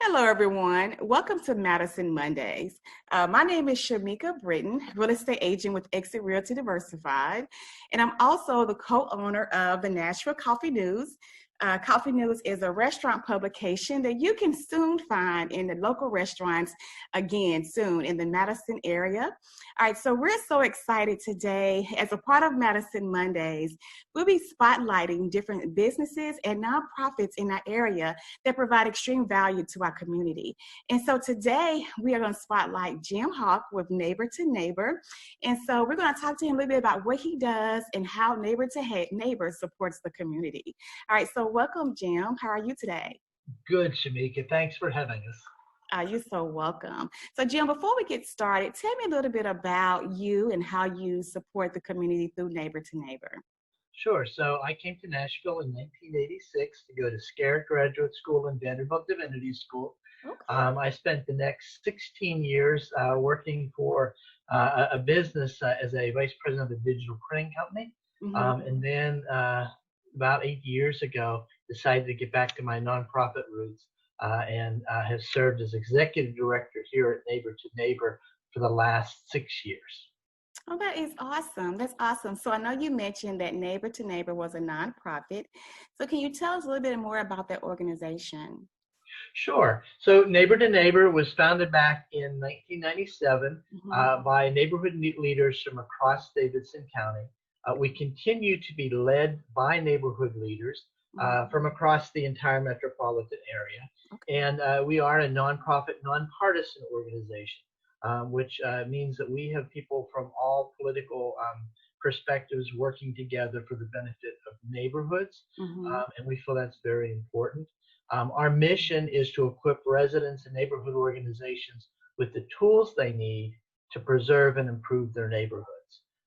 Hello, everyone. Welcome to Madison Mondays. My name is Shameka Britton, real estate agent with Exit Realty Diversified, and I'm also the co-owner of the Nashville Coffee News. Coffee News is a restaurant publication that you can soon find in the local restaurants again soon in the Madison area. All right, so we're so excited today. As a part of Madison Mondays, we'll be spotlighting different businesses and nonprofits in our area that provide extreme value to our community. And so today we are going to spotlight Jim Hawk with Neighbor to Neighbor. And so we're going to talk to him a little bit about what he does and how Neighbor to Neighbor supports the community. All right, so welcome, Jim. How are you today? Good, Shameka. Thanks for having us. You're so welcome. So, Jim, before we get started, tell me a little bit about you and how you support the community through Neighbor to Neighbor. Sure. So I came to Nashville in 1986 to go to Scarrett Graduate School and Vanderbilt Divinity School. Okay. I spent the next 16 years working for a business as a vice president of a digital printing company. And then about 8 years ago, decided to get back to my nonprofit roots and have served as executive director here at Neighbor to Neighbor for the last 6 years. Oh, that is awesome. That's awesome. So I know you mentioned that Neighbor to Neighbor was a nonprofit. So can you tell us a little bit more about that organization? Sure. So Neighbor to Neighbor was founded back in 1997 by neighborhood leaders from across Davidson County. We continue to be led by neighborhood leaders from across the entire metropolitan area. Okay. And we are a nonprofit, nonpartisan organization, which means that we have people from all political perspectives working together for the benefit of neighborhoods. And we feel that's very important. Our mission is to equip residents and neighborhood organizations with the tools they need to preserve and improve their neighborhoods.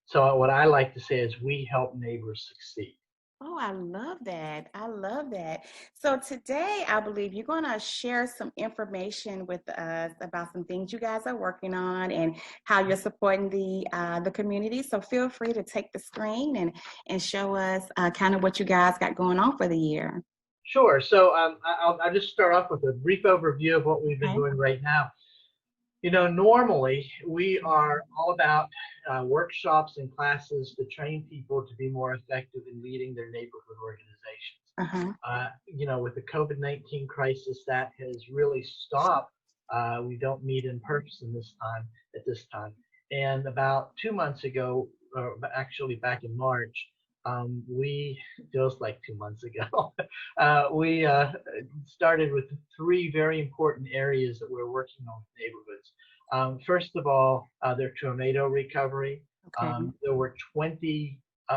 So what I like to say is we help neighbors succeed. Oh, I love that. I love that. So today, I believe you're going to share some information with us about some things you guys are working on and how you're supporting the community. So feel free to take the screen and show us kind of what you guys got going on for the year. Sure. So I'll just start off with a brief overview of what we've been doing right now. You know, normally we are all about workshops and classes to train people to be more effective in leading their neighborhood organizations. You know, with the COVID-19 crisis, that has really stopped. We don't meet in person at this time. And about 2 months ago, or actually back in March, feels like 2 months ago, we started with 3 very important areas that we're working on with neighborhoods. First of all, their tornado recovery. There were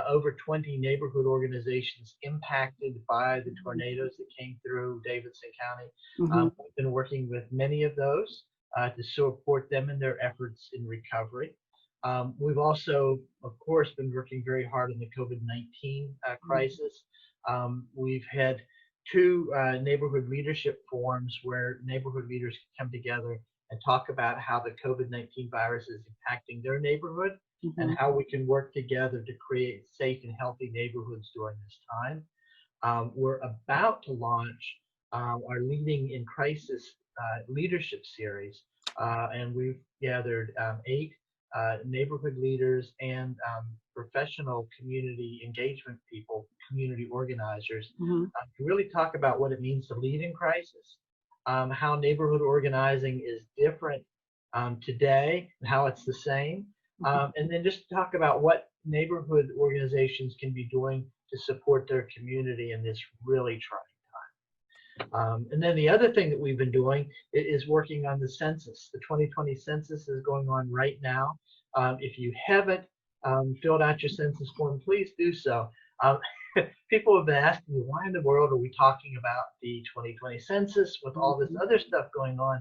over 20 neighborhood organizations impacted by the tornadoes that came through Davidson County. We've been working with many of those to support them in their efforts in recovery. We've also, of course, been working very hard on the COVID-19 crisis. We've had 2 neighborhood leadership forums where neighborhood leaders can come together and talk about how the COVID-19 virus is impacting their neighborhood and how we can work together to create safe and healthy neighborhoods during this time. We're about to launch our Leading in Crisis leadership series, and we've gathered 8 neighborhood leaders and professional community engagement people, community organizers, to really talk about what it means to lead in crisis, how neighborhood organizing is different today and how it's the same, and then just talk about what neighborhood organizations can be doing to support their community in this really trying time. And then the other thing that we've been doing is working on the census. The 2020 census is going on right now. If you haven't filled out your census form, please do so. People have been asking me, why in the world are we talking about the 2020 census with all this other stuff going on?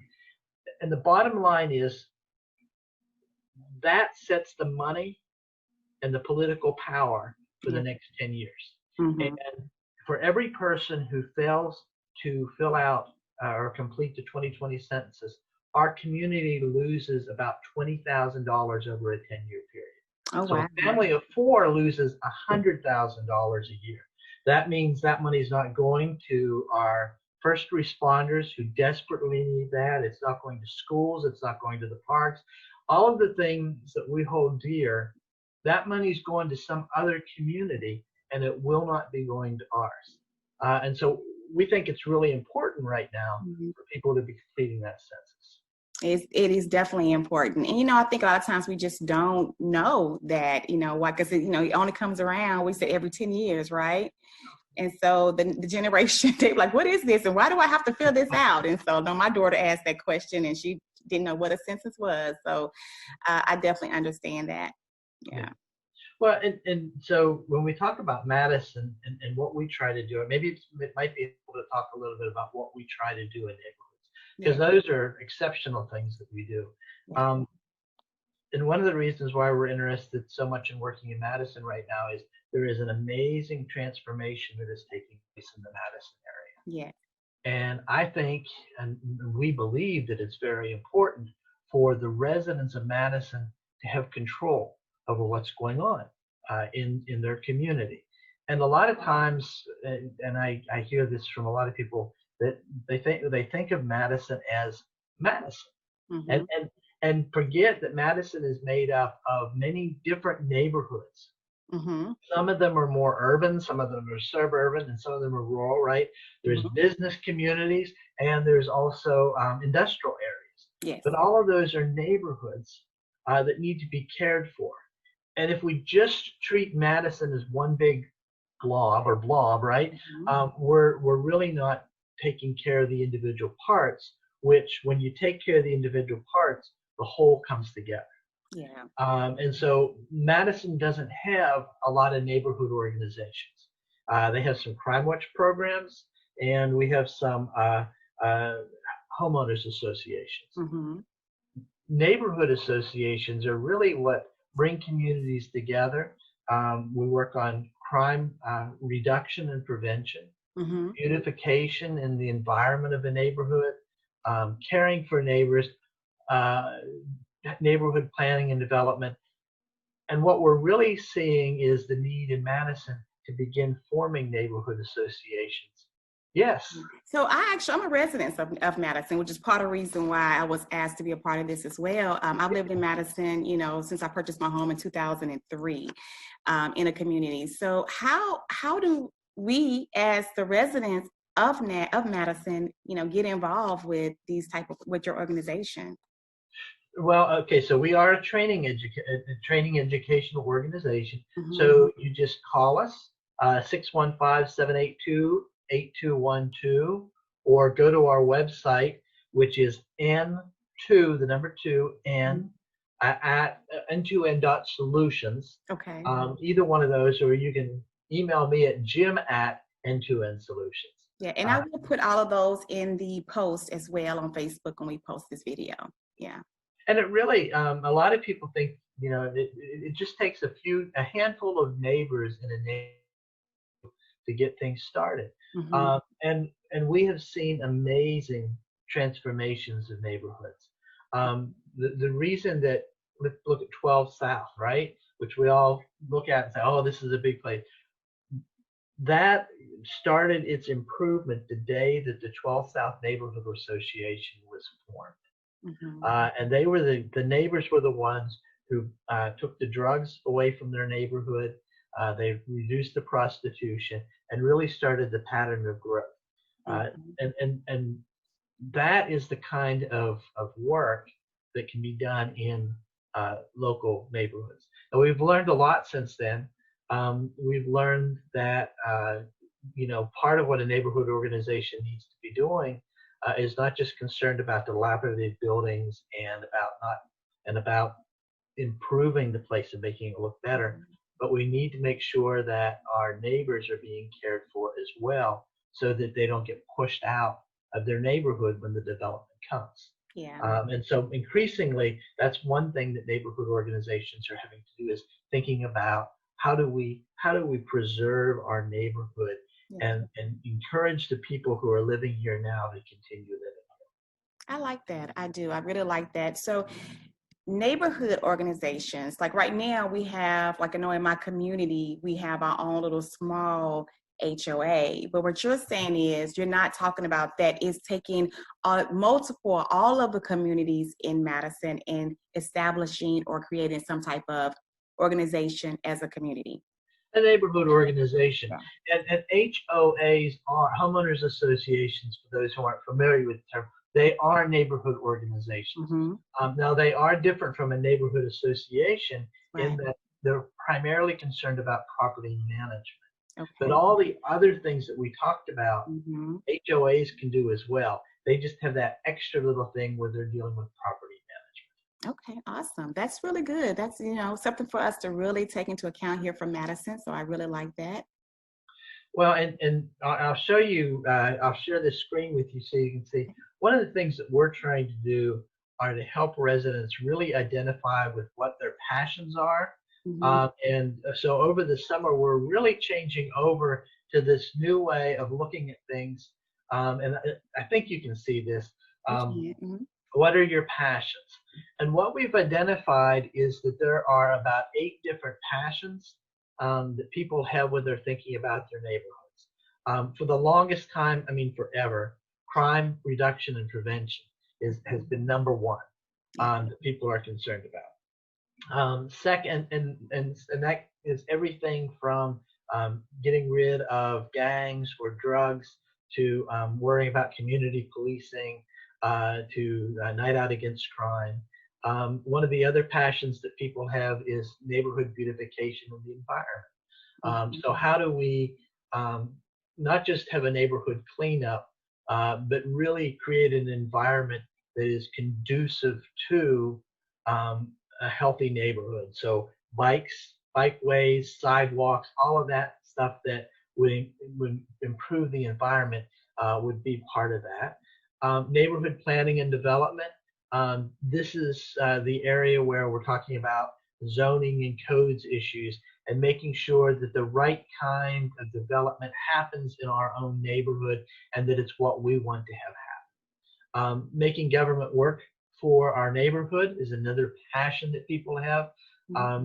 And the bottom line is that sets the money and the political power for the next 10 years. And for every person who fails to fill out or complete the 2020 census, our community loses about $20,000 over a 10-year period. So a family of 4 loses $100,000 a year. That means that money is not going to our first responders who desperately need that. It's not going to schools. It's not going to the parks. All of the things that we hold dear, that money is going to some other community, and it will not be going to ours. And so we think it's really important right now for people to be completing that census. It is definitely important. And, I think a lot of times we just don't know that, why, because, it only comes around, we say every 10 years, right? And so the generation, they're like, what is this? And why do I have to fill this out? And so my daughter asked that question and she didn't know what a census was. So I definitely understand that. Yeah. Well, and so when we talk about Madison and what we try to do, maybe it might be able to talk a little bit about what we try to do in neighborhoods, because those are exceptional things that we do. And one of the reasons why we're interested so much in working in Madison right now is there is an amazing transformation that is taking place in the Madison area. Yeah. And I think, and we believe that it's very important for the residents of Madison to have control over what's going on in their community. And a lot of times, and I hear this from a lot of people, that they think of Madison as Madison, and forget that Madison is made up of many different neighborhoods. Some of them are more urban, some of them are suburban, and some of them are rural, right? There's business communities, and there's also industrial areas. Yes. But all of those are neighborhoods that need to be cared for. And if we just treat Madison as one big blob, right? We're really not taking care of the individual parts, which when you take care of the individual parts, the whole comes together. Yeah. And so Madison doesn't have a lot of neighborhood organizations. They have some crime watch programs, and we have some homeowners associations. Neighborhood associations are really what bring communities together. We work on crime reduction and prevention, beautification in the environment of a neighborhood, caring for neighbors, neighborhood planning and development. And what we're really seeing is the need in Madison to begin forming neighborhood associations. Yes. So I'm a resident of Madison, which is part of the reason why I was asked to be a part of this as well. I've lived in Madison, since I purchased my home in 2003 in a community. So how do we as the residents of Madison, get involved with with your organization? Well, okay, so we are a training educational organization. So you just call us, 615-782-8212, or go to our website, which is N2, the number 2, N, at n2n.solutions. Okay. Either one of those, or you can email me at jim@n2nsolutions. Yeah, and I will put all of those in the post as well on Facebook when we post this video. Yeah. And it really, a lot of people think, it just takes a handful of neighbors in a neighborhood to get things started. And we have seen amazing transformations of neighborhoods. The reason that, let's look at 12 South, right? Which we all look at and say, oh, this is a big place. That started its improvement the day that the 12 South Neighborhood Association was formed. And they were the neighbors were the ones who took the drugs away from their neighborhood. They reduced the prostitution and really started the pattern of growth. And that is the kind of work that can be done in local neighborhoods. And we've learned a lot since then. We've learned that part of what a neighborhood organization needs to be doing is not just concerned about dilapidated buildings and about improving the place and making it look better, but we need to make sure that our neighbors are being cared for as well, so that they don't get pushed out of their neighborhood when the development comes. Yeah. And so increasingly, that's one thing that neighborhood organizations are having to do, is thinking about how do we preserve our neighborhood and encourage the people who are living here now to continue living here. I like that. I do. I really like that. So neighborhood organizations, like right now we have, like I know in my community, we have our own little small HOA. But what you're saying is you're not talking about that. It's taking all of the communities in Madison and establishing or creating some type of organization as a community. A neighborhood organization. And HOAs are homeowners associations, for those who aren't familiar with the term. They are neighborhood organizations. Now, they are different from a neighborhood association in that they're primarily concerned about property management. But all the other things that we talked about, HOAs can do as well. They just have that extra little thing where they're dealing with property management. Okay, awesome. That's really good. That's, something for us to really take into account here from Madison. So I really like that. Well, and I'll show you, I'll share this screen with you so you can see. One of the things that we're trying to do are to help residents really identify with what their passions are. And so over the summer, we're really changing over to this new way of looking at things. And I think you can see this. What are your passions? And what we've identified is that there are about 8 different passions that people have when they're thinking about their neighborhoods. For the longest time, I mean forever, crime reduction and prevention has been number one that people are concerned about. Second, and that is everything from getting rid of gangs or drugs to worrying about community policing to Night Out Against Crime. One of the other passions that people have is neighborhood beautification of the environment. So how do we not just have a neighborhood cleanup, but really create an environment that is conducive to a healthy neighborhood? So bikeways, sidewalks, all of that stuff that would improve the environment would be part of that. Neighborhood planning and development. This is the area where we're talking about zoning and codes issues and making sure that the right kind of development happens in our own neighborhood and that it's what we want to have happen. Making government work for our neighborhood is another passion that people have.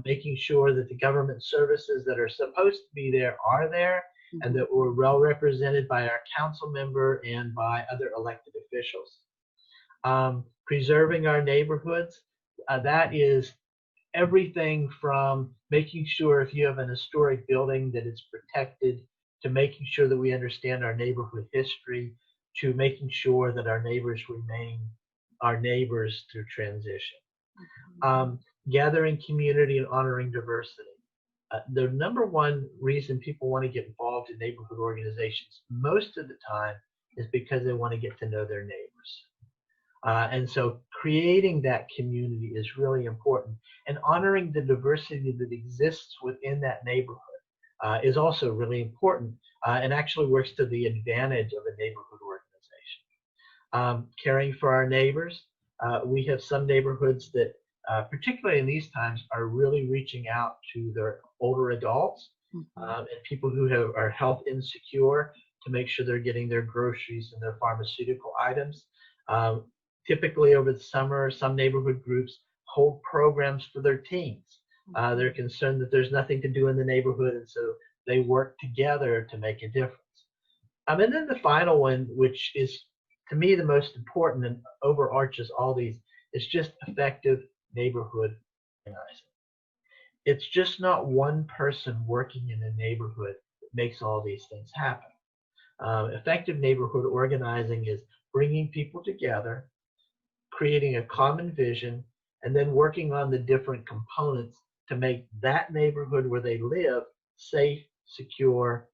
Making sure that the government services that are supposed to be there are there and that we're well represented by our council member and by other elected officials. Preserving our neighborhoods, that is everything from making sure if you have an historic building that it's protected, to making sure that we understand our neighborhood history, to making sure that our neighbors remain our neighbors through transition. Gathering community and honoring diversity. The number one reason people want to get involved in neighborhood organizations most of the time is because they want to get to know their neighbors. And so creating that community is really important. And honoring the diversity that exists within that neighborhood is also really important and actually works to the advantage of a neighborhood organization. Caring for our neighbors. We have some neighborhoods that, particularly in these times, are really reaching out to their older adults and people who are health insecure to make sure they're getting their groceries and their pharmaceutical items. Typically over the summer, some neighborhood groups hold programs for their teens. They're concerned that there's nothing to do in the neighborhood, and so they work together to make a difference. And then the final one, which is to me the most important and overarches all these, is just effective neighborhood organizing. It's just not one person working in a neighborhood that makes all these things happen. Effective neighborhood organizing is bringing people together, creating a common vision, and then working on the different components to make that neighborhood where they live safe, secure,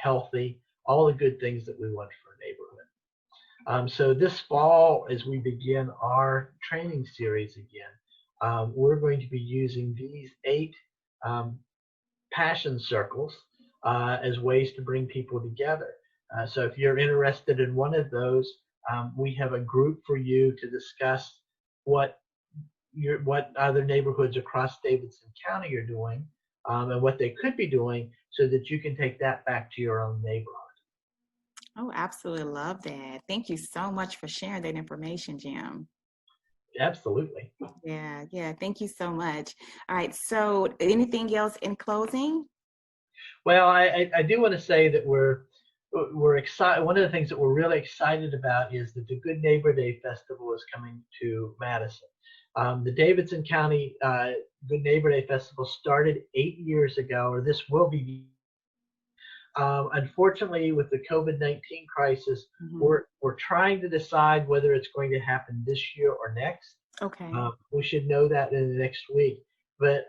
healthy, all the good things that we want for a neighborhood. So this fall, as we begin our training series again, we're going to be using these 8 passion circles as ways to bring people together. So if you're interested in one of those, we have a group for you to discuss what other neighborhoods across Davidson County are doing and what they could be doing so that you can take that back to your own neighborhood. Oh, absolutely love that. Thank you so much for sharing that information, Jim. Absolutely. Yeah. Thank you so much. All right. So anything else in closing? Well, I do want to say that we're excited. One of the things that we're really excited about is that the Good Neighbor Day Festival is coming to Madison. The Davidson County Good Neighbor Day Festival started 8 years ago, or this will be. Unfortunately, with the COVID-19 crisis, we're trying to decide whether it's going to happen this year or next. Okay. We should know that in the next week. But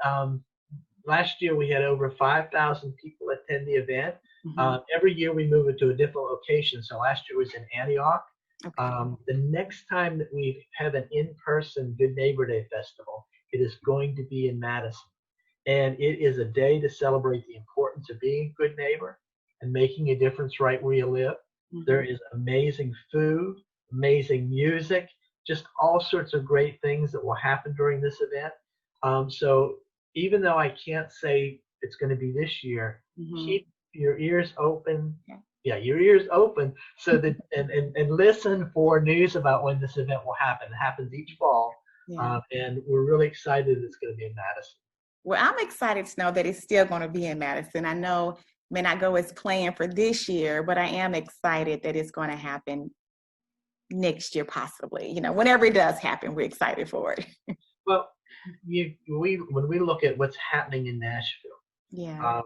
last year we had over 5,000 people attend the event. Every year we move it to a different location. So last year was in Antioch. Okay. The next time that we have an in-person Good Neighbor Day Festival, it is going to be in Madison. And it is a day to celebrate the importance of being a good neighbor and making a difference right where you live. There is amazing food, amazing music, just all sorts of great things that will happen during this event. So even though I can't say it's going to be this year, keep your ears open. Yeah, your ears open so that and listen for news about when this event will happen. It happens each fall, and we're really excited it's going to be in Madison. Well, I'm excited to know that it's still going to be in Madison. I know it may not go as planned for this year, but I am excited that it's going to happen next year, possibly. You know, whenever it does happen, we're excited for it. Well, when we look at what's happening in Nashville,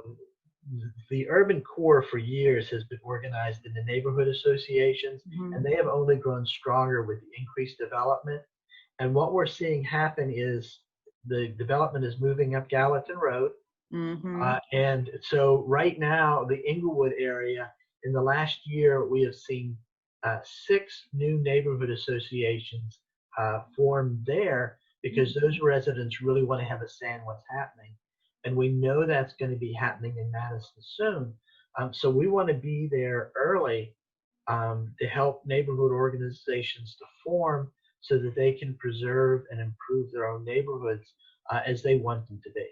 the urban core for years has been organized into neighborhood associations, and they have only grown stronger with the increased development. And what we're seeing happen is the development is moving up Gallatin Road. And so right now, the Inglewood area, in the last year, we have seen 6 new neighborhood associations formed there because those residents really want to have a say in what's happening. And we know that's going to be happening in Madison soon. So we want to be there early to help neighborhood organizations to form so that they can preserve and improve their own neighborhoods as they want them to be.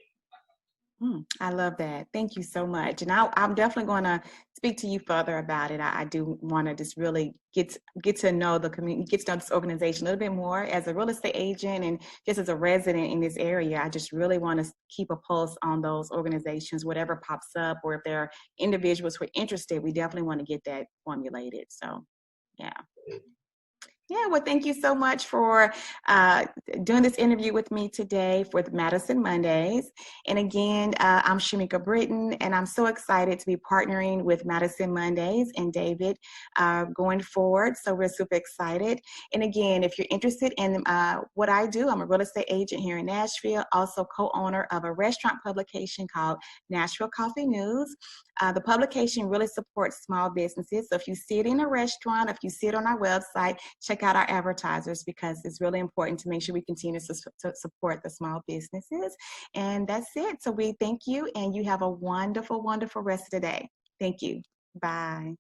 I love that. Thank you so much. And I'm definitely going to speak to you further about it. I do want to just really get to know the community, get to know this organization a little bit more as a real estate agent and just as a resident in this area. I just really want to keep a pulse on those organizations, whatever pops up, or if there are individuals who are interested, we definitely want to get that formulated. So, yeah. Yeah, well, thank you so much for doing this interview with me today for the Madison Mondays. And again, I'm Shameka Britton, and I'm so excited to be partnering with Madison Mondays and David going forward. So we're super excited. And again, if you're interested in what I do, I'm a real estate agent here in Nashville, also co-owner of a restaurant publication called Nashville Coffee News. The publication really supports small businesses. So if you see it in a restaurant, if you see it on our website, check out our advertisers because it's really important to make sure we continue to support the small businesses. And that's it. So we thank you and you have a wonderful, wonderful rest of the day. Thank you. Bye.